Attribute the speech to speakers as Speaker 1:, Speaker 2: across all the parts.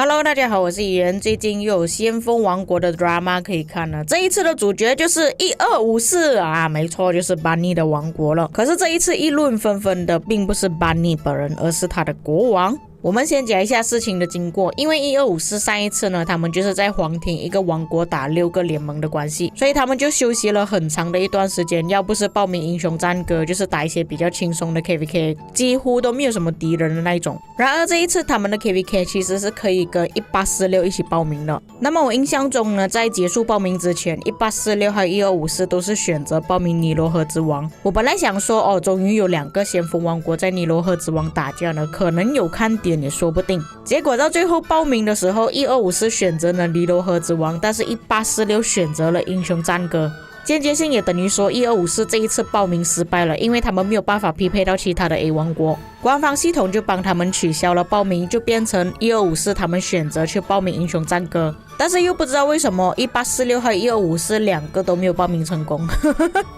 Speaker 1: Hello， 大家好，我是蚁人。最近又有先锋王国的 drama 可以看了。这一次的主角就是1254啊，没错，就是 Bunny 的王国了。可是这一次议论纷纷的并不是 Bunny 本人，而是他的国王。我们先讲一下事情的经过，因为1254上一次呢，他们就是在皇庭一个王国打6个联盟的关系，所以他们就休息了很长的一段时间，要不是报名英雄战歌，就是打一些比较轻松的 KVK， 几乎都没有什么敌人的那一种。然而这一次他们的 KVK 其实是可以跟1846一起报名的。那么我印象中呢，在结束报名之前，1846还有1254都是选择报名尼罗河之王。我本来想说终于有2个先锋王国在尼罗河之王打架呢，可能有看点也说不定。结果到最后报名的时候，1254选择了尼罗河之王，但是1846选择了英雄战歌。间接性也等于说1254这一次报名失败了，因为他们没有办法匹配到其他的 A 王国，官方系统就帮他们取消了报名，就变成1254他们选择去报名英雄战歌。但是又不知道为什么1846和12542个都没有报名成功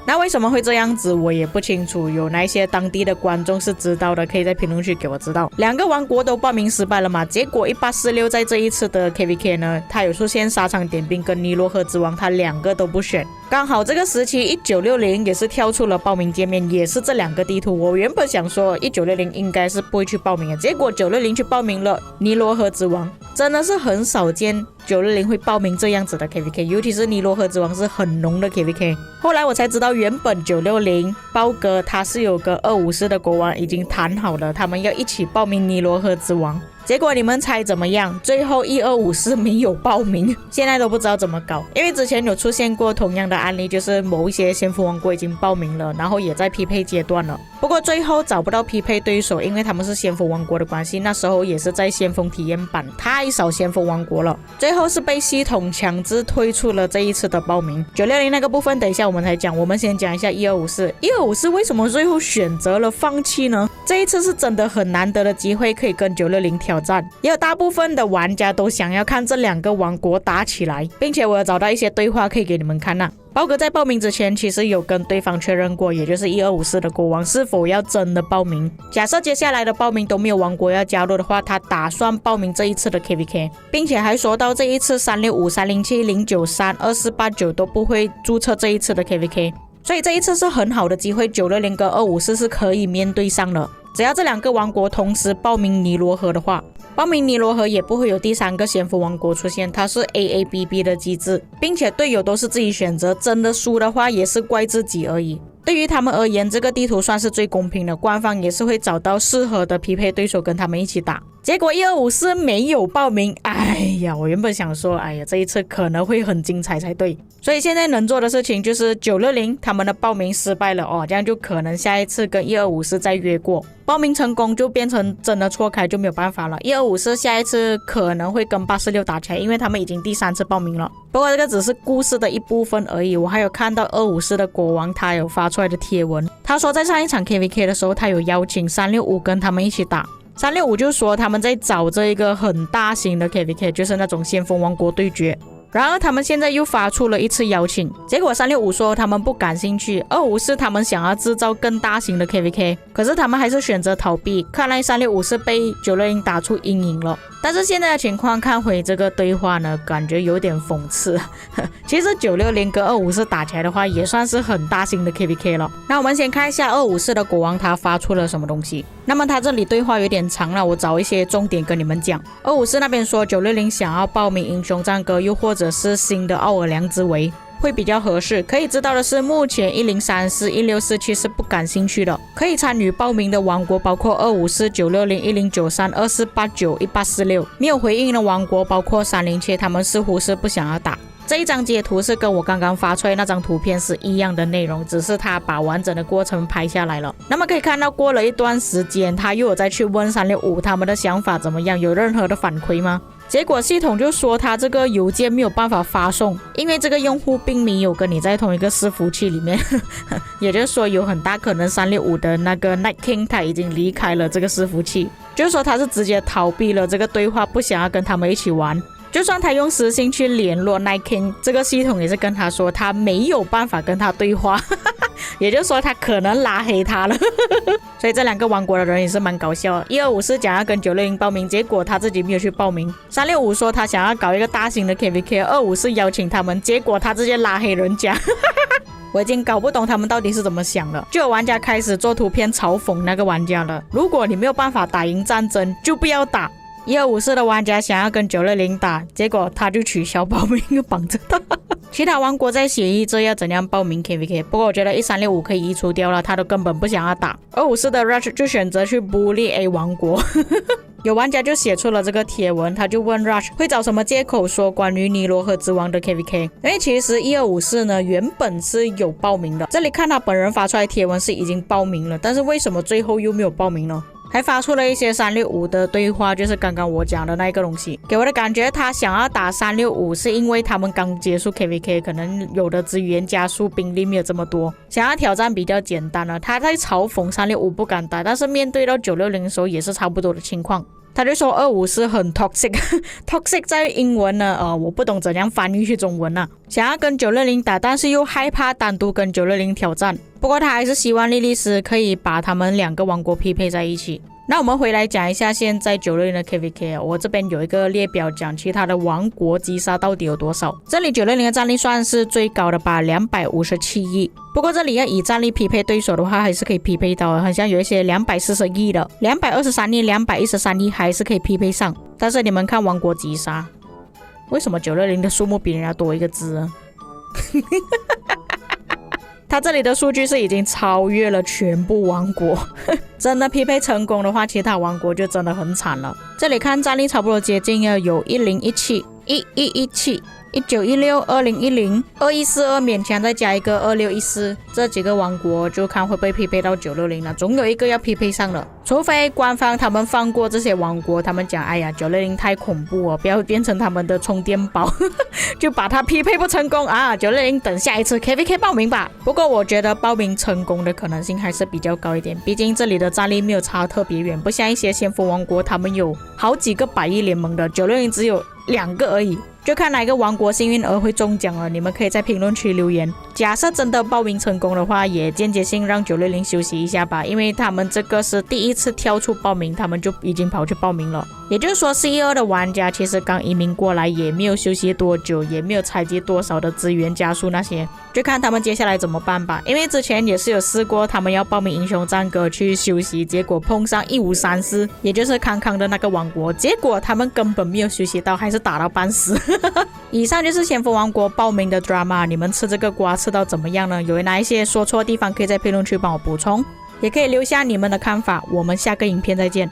Speaker 1: 那为什么会这样子我也不清楚，有哪些当地的观众是知道的，可以在评论区给我知道。2个王国都报名失败了嘛，结果1846在这一次的 KVK 呢，他有出现沙场点兵跟尼罗河之王，他2个都不选。刚好这个时期1960也是跳出了报名界面，也是这2个地图。我原本想说1960应该是不会去报名的，结果960去报名了尼罗河之王，真的是很少见960会报名这样子的 KVK， 尤其是尼罗河之王是很浓的 KVK。 后来我才知道，原本960包哥他是有个254的国王已经谈好了，他们要一起报名尼罗河之王。结果你们猜怎么样？最后1254没有报名，现在都不知道怎么搞。因为之前有出现过同样的案例，就是某一些先锋王国已经报名了，然后也在匹配阶段了，不过最后找不到匹配对手，因为他们是先锋王国的关系，那时候也是在先锋体验版，太少先锋王国了，最后是被系统强制推出了这一次的报名。960那个部分等一下我们才讲，我们先讲一下1254为什么最后选择了放弃呢？这一次是真的很难得的机会可以跟960挑战，也有大部分的玩家都想要看这2个王国打起来，并且我有找到一些对话可以给你们看包哥在报名之前其实有跟对方确认过，也就是1254的国王是否要真的报名。假设接下来的报名都没有王国要加入的话，他打算报名这一次的 KVK， 并且还说到这一次365、307、093、2489都不会注册这一次的 KVK， 所以这一次是很好的机会，960跟254是可以面对上的。只要这2个王国同时报名尼罗河的话，报名尼罗河也不会有第3个先锋王国出现，它是 AABB 的机制，并且队友都是自己选择，真的输的话也是怪自己而已。对于他们而言，这个地图算是最公平的，官方也是会找到适合的匹配对手跟他们一起打。结果1254没有报名，我原本想说这一次可能会很精彩才对，所以现在能做的事情就是960他们的报名失败了这样就可能下一次跟1254再约过，报名成功就变成真的错开，就没有办法了。1254下一次可能会跟846打起来，因为他们已经第3次报名了。不过这个只是故事的一部分而已，我还有看到254的国王他有发出来的贴文，他说在上一场 KVK 的时候，他有邀请365跟他们一起打。365就说他们在找这一个很大型的 KVK， 就是那种先锋王国对决。然而他们现在又发出了一次邀请，结果365说他们不感兴趣，254他们想要制造更大型的 KVK， 可是他们还是选择逃避，看来365是被960打出阴影了。但是现在的情况看回这个对话呢，感觉有点讽刺其实960跟254打起来的话也算是很大型的 KVK 了。那我们先看一下254的国王他发出了什么东西。那么他这里对话有点长了，我找一些重点跟你们讲。254那边说960想要报名英雄战歌，又或者是新的奥尔良之围会比较合适。可以知道的是，目前1034、1647是不感兴趣的。可以参与报名的王国包括254、960、1093、2489、1846。没有回应的王国包括307，他们似乎是不想要打。这一张截图是跟我刚刚发出来那张图片是一样的内容，只是他把完整的过程拍下来了。那么可以看到过了一段时间，他又有再去问365他们的想法怎么样，有任何的反馈吗？结果系统就说他这个邮件没有办法发送，因为这个用户并没有跟你在同一个伺服器里面也就是说有很大可能365的那个 Night King 他已经离开了这个伺服器，就是说他是直接逃避了这个对话，不想要跟他们一起玩。就算他用私信去联络 Night King， 这个系统也是跟他说他没有办法跟他对话也就是说他可能拉黑他了。所以这两个王国的人也是蛮搞笑的。1254讲要跟960报名，结果他自己没有去报名。365说他想要搞一个大型的 KVK，254邀请他们，结果他直接拉黑人家。我已经搞不懂他们到底是怎么想的。就有玩家开始做图片嘲讽那个玩家了，如果你没有办法打赢战争，就不要打。1254的玩家想要跟960打，结果他就取消报名，又绑着他。其他王国在协议着要怎样报名 KVK， 不过我觉得1365可以移除掉了，他都根本不想要打。254的 Rush 就选择去bully A 王国。有玩家就写出了这个贴文，他就问 Rush 会找什么借口说关于尼罗河之王的 KVK， 因为其实1254呢原本是有报名的，这里看他本人发出来贴文是已经报名了，但是为什么最后又没有报名呢？还发出了一些365的对话，就是刚刚我讲的那个东西。给我的感觉他想要打365是因为他们刚结束 KVK， 可能有的资源加速兵力没有这么多，想要挑战比较简单了。他在嘲讽365不敢打，但是面对到960的时候也是差不多的情况。他就说254很 toxic。 toxic 在英文呢我不懂怎样翻译去中文啊，想要跟960打，但是又害怕单独跟960挑战。不过他还是希望莉莉丝可以把他们两个王国匹配在一起。那我们回来讲一下现在960的 KVK， 我这边有一个列表讲其他的王国击杀到底有多少。这里960的战力算是最高的吧，257亿。不过这里要以战力匹配对手的话还是可以匹配到的，好像有一些240亿的，223亿213亿还是可以匹配上。但是你们看王国击杀，为什么960的数目比人家多一个字呢？他这里的数据是已经超越了全部王国。真的匹配成功的话，其他王国就真的很惨了。这里看战力差不多接近，要有1017、1117、1916、2010、2142，勉强再加一个2614，这几个王国就看会不会匹配到960了，总有一个要匹配上了。除非官方他们放过这些王国，他们讲哎呀960太恐怖哦，不要变成他们的充电宝。就把它匹配不成功啊，960等下一次 KVK 报名吧。不过我觉得报名成功的可能性还是比较高一点，毕竟这里的战力没有差特别远，不像一些先锋王国他们有好几个百亿联盟的，960只有2个而已。就看哪个王国幸运儿会中奖了，你们可以在评论区留言。假设真的报名成功的话，也间接性让960休息一下吧，因为他们这个是第一次跳出报名，他们就已经跑去报名了。也就是说 C2 的玩家其实刚移民过来，也没有休息多久，也没有采集多少的资源加速那些，就看他们接下来怎么办吧。因为之前也是有试过他们要报名英雄战歌去休息，结果碰上1534，也就是康康的那个王国，结果他们根本没有休息到，还是打到半死。以上就是先锋王国报名的 drama， 你们吃这个瓜吃到怎么样呢？有哪一些说错的地方可以在评论区帮我补充，也可以留下你们的看法。我们下个影片再见。